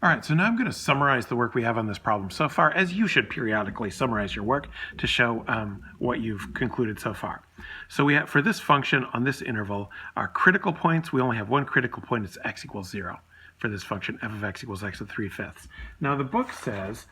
All right, so now I'm going to summarize the work we have on this problem so far, as you should periodically summarize your work to show what you've concluded so far. So we have, for this function on this interval, our critical points, we only have one critical point, it's x equals 0 for this function, f of x equals x to the 3/5. Now the book says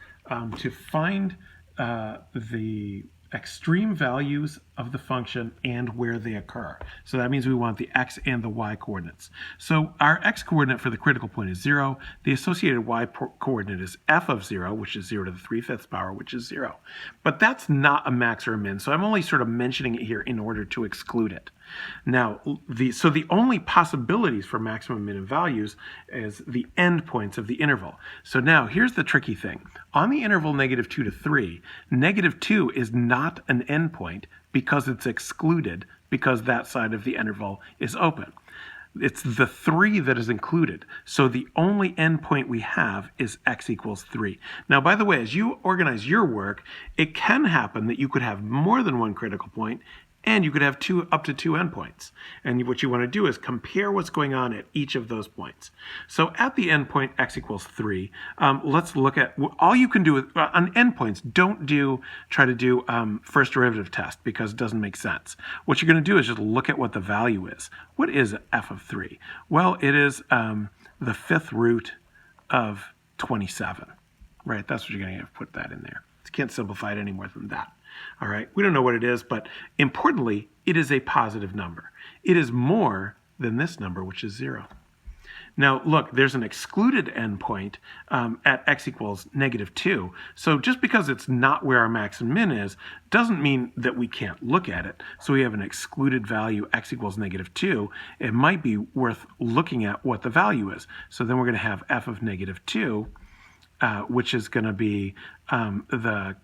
to find the extreme values of the function and where they occur. So that means we want the x and the y coordinates. So our x coordinate for the critical point is 0. The associated y coordinate is f of 0, which is 0 to the 3/5 power, which is 0. But that's not a max or a min, so I'm only sort of mentioning it here in order to exclude it. Now, the only possibilities for maximum minimum values is the endpoints of the interval. So now, here's the tricky thing. On the interval -2 to 3, -2 is not an endpoint because it's excluded because that side of the interval is open. It's the 3 that is included. So the only endpoint we have is x equals 3. Now, by the way, as you organize your work, it can happen that you could have more than one critical point and you could have up to two endpoints. And what you want to do is compare what's going on at each of those points. So at the endpoint x equals 3, let's look at, all you can do on endpoints, don't try to do first derivative test because it doesn't make sense. What you're going to do is just look at what the value is. What is f of 3? Well, it is the 5th root of 27, right? That's what you're going to have to put that in there. You can't simplify it any more than that. All right, we don't know what it is, but importantly, it is a positive number. It is more than this number, which is 0. Now, look, there's an excluded endpoint at x equals -2. So just because it's not where our max and min is, doesn't mean that we can't look at it. So we have an excluded value, x equals -2. It might be worth looking at what the value is. So then we're going to have f of -2, which is going to be the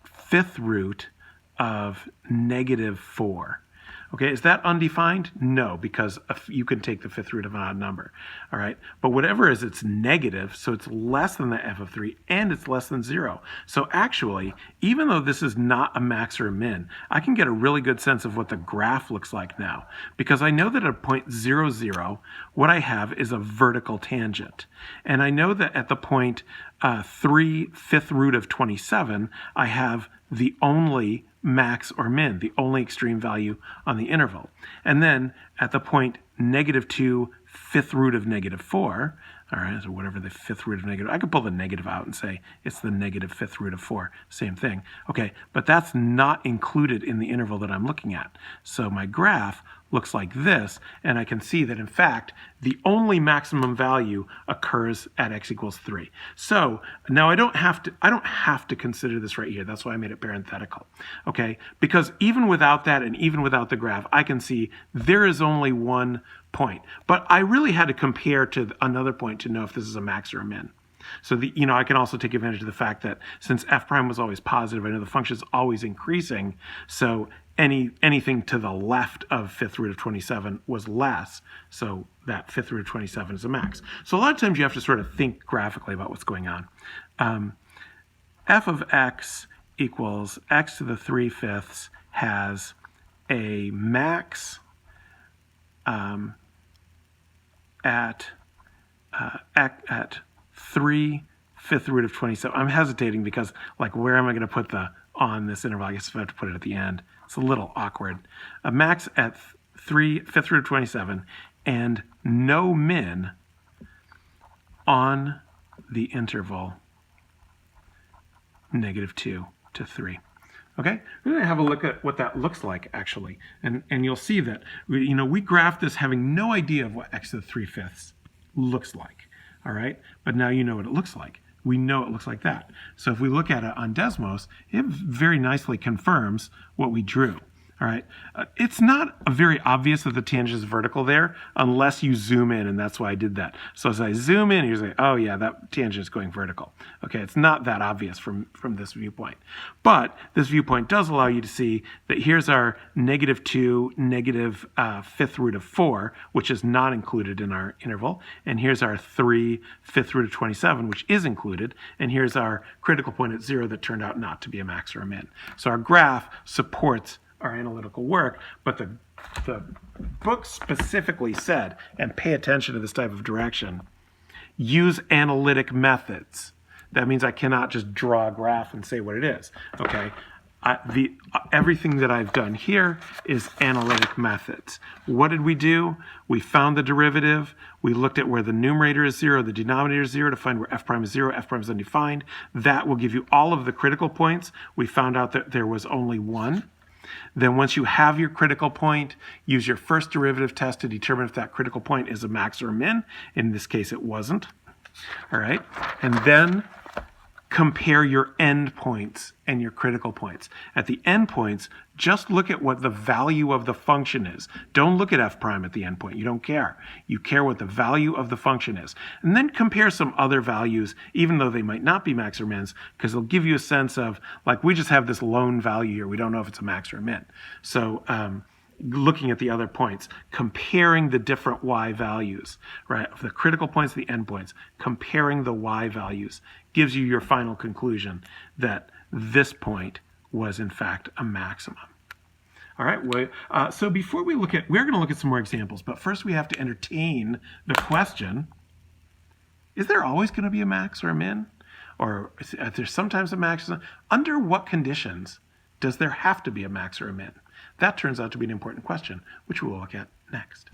5th root of -4. Okay, is that undefined? No, because you can take the 5th root of an odd number. All right, but whatever is, it's negative, so it's less than the f of 3, and it's less than 0. So actually, even though this is not a max or a min, I can get a really good sense of what the graph looks like now, because I know that at point 0, 0, what I have is a vertical tangent. And I know that at the point 3, 5th root of 27, I have the only max or min, the only extreme value on the interval. And then at the point -2, 5th root of -4, all right, so whatever the 5th root of negative, I could pull the negative out and say it's the -5th root of 4, same thing. Okay, but that's not included in the interval that I'm looking at. So my graph looks like this, and I can see that in fact the only maximum value occurs at x equals 3. So now I don't have to consider this right here. That's why I made it parenthetical. Okay, because even without that and even without the graph, I can see there is only one point. But I really had to compare to another point to know if this is a max or a min. So I can also take advantage of the fact that since f prime was always positive, I know the function is always increasing. So anything to the left of 5th root of 27 was less. So that 5th root of 27 is a max. So a lot of times you have to sort of think graphically about what's going on. F of x equals x to the 3/5 has a max at 3 5th root of 27. I'm hesitating because, like, where am I going to put the on this interval? I guess if I have to put it at the end, it's a little awkward. A max at 3 5th root of 27 and no min on the interval -2 to 3. Okay, we're going to have a look at what that looks like, actually. And you'll see that, we graphed this having no idea of what x to the 3/5 looks like. All right, but now you know what it looks like. We know it looks like that. So if we look at it on Desmos, it very nicely confirms what we drew. All right, it's not very obvious that the tangent is vertical there unless you zoom in, and that's why I did that. So as I zoom in, you say, oh yeah, that tangent is going vertical. Okay, it's not that obvious from this viewpoint. But this viewpoint does allow you to see that here's our -2, -5th root of 4, which is not included in our interval, and here's our 3 5th root of 27, which is included, and here's our critical point at 0 that turned out not to be a max or a min. So our graph supports our analytical work, but the book specifically said, and pay attention to this type of direction, use analytic methods. That means I cannot just draw a graph and say what it is, okay? Everything that I've done here is analytic methods. What did we do? We found the derivative. We looked at where the numerator is 0, the denominator is 0 to find where f prime is 0, f prime is undefined. That will give you all of the critical points. We found out that there was only one. Then once you have your critical point, use your first derivative test to determine if that critical point is a max or a min. In this case, it wasn't. All right, and then compare your endpoints and your critical points. At the endpoints, just look at what the value of the function is. Don't look at f prime at the endpoint. You don't care. You care what the value of the function is. And then compare some other values, even though they might not be max or mins, because they'll give you a sense of, like, we just have this lone value here. We don't know if it's a max or a min. So looking at the other points, comparing the different y values, right, of the critical points, the endpoints, comparing the y values gives you your final conclusion that this point was in fact a maximum. All right, so before we look at, we're going to look at some more examples, but first we have to entertain the question, is there always going to be a max or a min? Or is there sometimes a max? Under what conditions does there have to be a max or a min? That turns out to be an important question, which we will look at next.